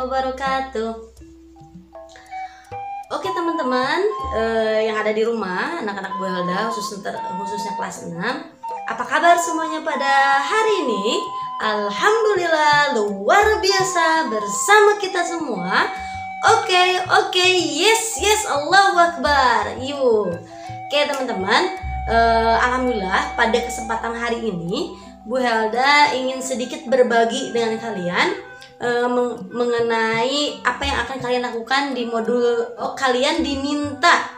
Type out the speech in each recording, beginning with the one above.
wabarakatuh. Oke teman-teman yang ada di rumah, anak-anak Bu Helda khususnya kelas 6, apa kabar semuanya pada hari ini? Alhamdulillah luar biasa bersama kita semua. Oke, yes, Allahu Akbar. Yuk. Oke teman-teman, alhamdulillah pada kesempatan hari ini Bu Helda ingin sedikit berbagi dengan kalian mengenai apa yang akan kalian lakukan di modul. Kalian diminta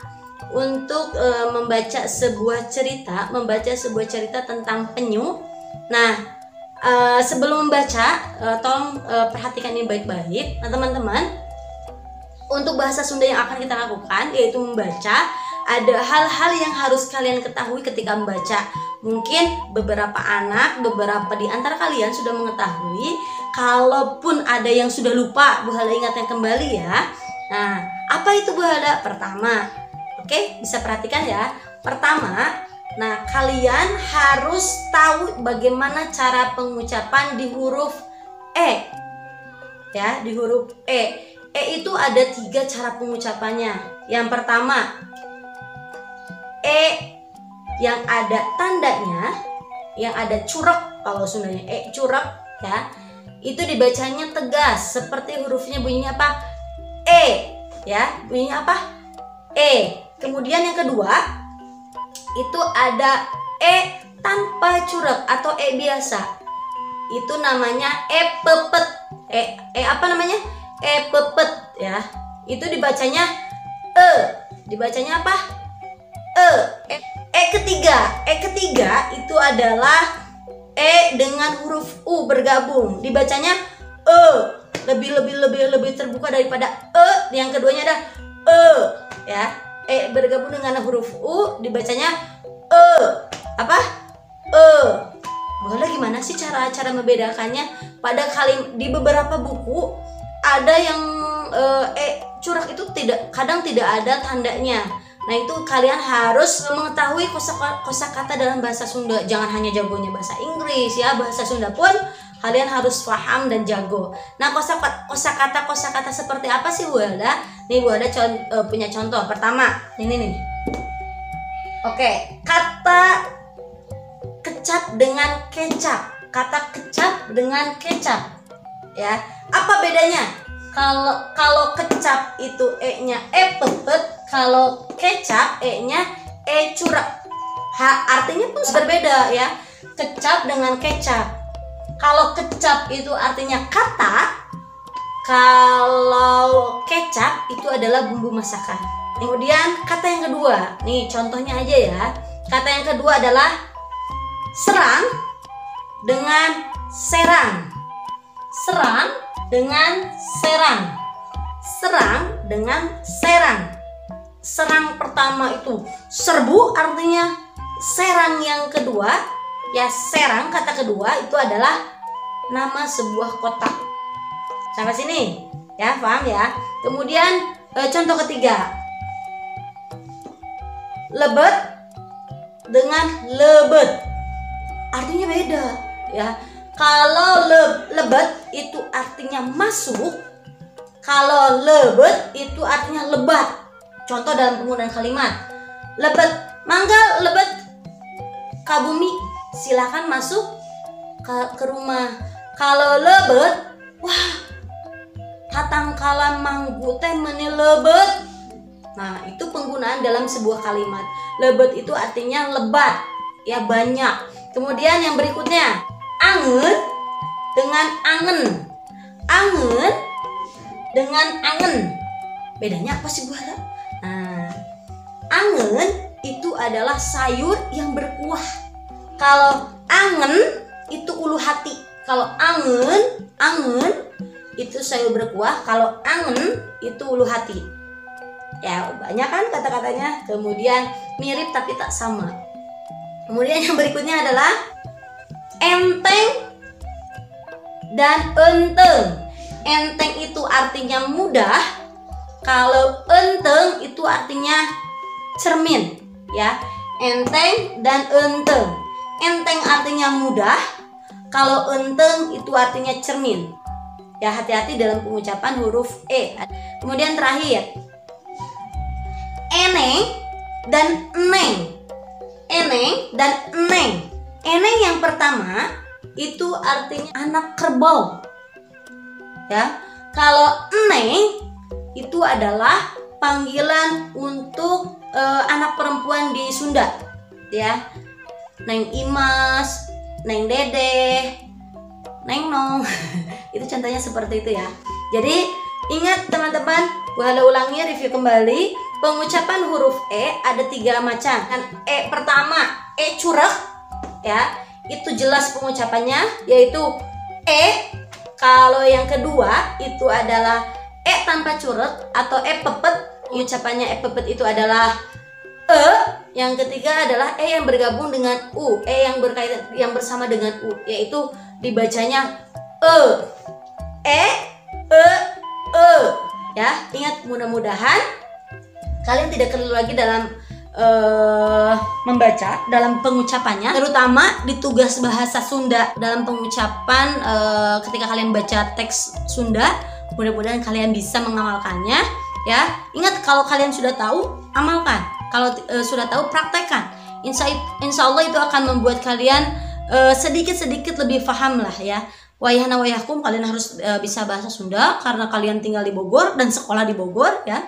untuk membaca sebuah cerita tentang penyu. Nah, sebelum membaca, tolong perhatikan ini baik-baik. Nah, teman-teman, untuk bahasa Sunda yang akan kita lakukan yaitu membaca, ada hal-hal yang harus kalian ketahui ketika membaca. Mungkin beberapa di antara kalian sudah mengetahui. Kalaupun ada yang sudah lupa, Bu Helda ingatkan kembali ya. Nah, apa itu Bu Helda? Pertama, oke, bisa perhatikan ya. Pertama, nah kalian harus tahu bagaimana cara pengucapan di huruf E. Ya, di huruf E. E itu ada 3 cara pengucapannya. Yang pertama, E yang ada tandanya, yang ada curek kalau Sundanya, E curek ya. Itu dibacanya tegas seperti hurufnya bunyinya apa? E ya, bunyinya apa? E. Kemudian yang kedua, itu ada E tanpa curek atau E biasa. Itu namanya E pepet. E apa namanya? E pepet ya. Itu dibacanya E. Dibacanya apa? E ketiga itu adalah E dengan huruf U bergabung, dibacanya E, lebih terbuka daripada E. Yang keduanya ada E ya. E bergabung dengan huruf U dibacanya E. Apa? E. Boleh gimana sih cara membedakannya? Pada di beberapa buku ada yang E curang itu kadang tidak ada tandanya. Nah, itu kalian harus mengetahui kosakata dalam bahasa Sunda. Jangan hanya jagonya bahasa Inggris ya, bahasa Sunda pun kalian harus paham dan jago. Nah, kosakata seperti apa sih Bu Helda? Nih Bu Helda punya contoh. Pertama, ini nih. Oke, kata kecap dengan kecap. Kata kecap dengan kecap. Ya. Apa bedanya? Kalau kecap itu E-nya E pepet, kalau kecap E-nya E curak. Artinya pun berbeda ya. Kecap dengan kecap. Kalau kecap itu artinya kata, kalau kecap itu adalah bumbu masakan. Kemudian kata yang kedua, nih contohnya aja ya. Kata yang kedua adalah serang dengan serang. Serang dengan serang. Serang dengan serang. Serang pertama itu serbu, artinya serang yang kedua ya, serang kata kedua itu adalah nama sebuah kota. Sampai sini ya, paham ya. Kemudian contoh ketiga, lebet dengan lebet, artinya beda ya. Kalau lebet itu artinya masuk, kalau lebet itu artinya lebat. Contoh dalam penggunaan kalimat, lebet mangga, lebet kabumi, silakan masuk ke rumah. Kalau lebet, wah tatangkala manggu teh meni lebet. Nah, itu penggunaan dalam sebuah kalimat. Lebet itu artinya lebat ya, banyak. Kemudian yang berikutnya, angen dengan angen. Angen dengan angen, bedanya apa sih Bu Helda? Nah, angen itu adalah sayur yang berkuah. Kalau angen itu ulu hati. Kalau angen itu sayur berkuah. Kalau angen itu ulu hati. Ya, banyak kan kata-katanya. Kemudian mirip tapi tak sama. Kemudian yang berikutnya adalah enteng dan enteng. Enteng itu artinya mudah. Kalau enteng itu artinya cermin ya. Enteng dan enteng. Enteng artinya mudah. Kalau enteng itu artinya cermin. Ya, hati-hati dalam pengucapan huruf E. Kemudian terakhir, eneng dan eneng. Eneng dan eneng. Eneng yang pertama itu artinya anak kerbau. Ya. Kalau eneng itu adalah panggilan untuk anak perempuan di Sunda, ya. Neng Imas, Neng Dede, Neng Nong. Itu contohnya seperti itu ya. Jadi ingat teman-teman, boleh ulangi, review kembali. Pengucapan huruf E ada 3 macam. E pertama, E curek, ya. Itu jelas pengucapannya, yaitu E. Kalau yang kedua itu adalah E tanpa curek atau E pepet. Ucapannya E pepet itu adalah E. Yang ketiga adalah E yang bergabung dengan U, E yang berkaitan, yang bersama dengan U, yaitu dibacanya E. Ya, ingat, mudah-mudahan kalian tidak keliru lagi dalam membaca, dalam pengucapannya, terutama di tugas bahasa Sunda dalam pengucapan. Ketika kalian baca teks Sunda, mudah-mudahan kalian bisa mengamalkannya ya. Ingat, kalau kalian sudah tahu, amalkan. Kalau sudah tahu, praktekkan. Insya Allah itu akan membuat kalian sedikit-sedikit lebih paham lah ya. Wayahna wayahkum, kalian harus bisa bahasa Sunda karena kalian tinggal di Bogor dan sekolah di Bogor ya.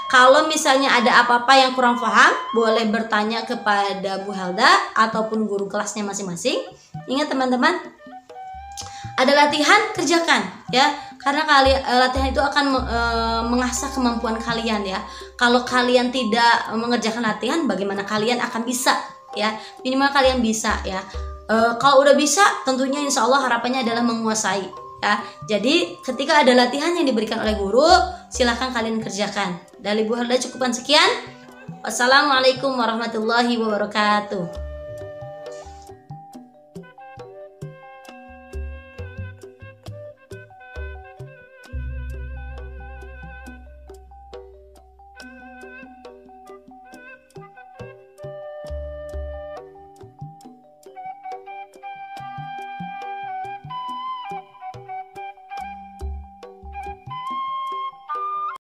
Kalau misalnya ada apa-apa yang kurang paham, boleh bertanya kepada Bu Helda ataupun guru kelasnya masing-masing. Ingat teman-teman, ada latihan, kerjakan ya. Karena latihan itu akan mengasah kemampuan kalian ya. Kalau kalian tidak mengerjakan latihan, bagaimana kalian akan bisa ya? Minimal kalian bisa ya. Kalau udah bisa, tentunya insya Allah harapannya adalah menguasai ya. Jadi ketika ada latihan yang diberikan oleh guru, silahkan kalian kerjakan. Dari Bu Helda cukupan sekian. Wassalamualaikum warahmatullahi wabarakatuh.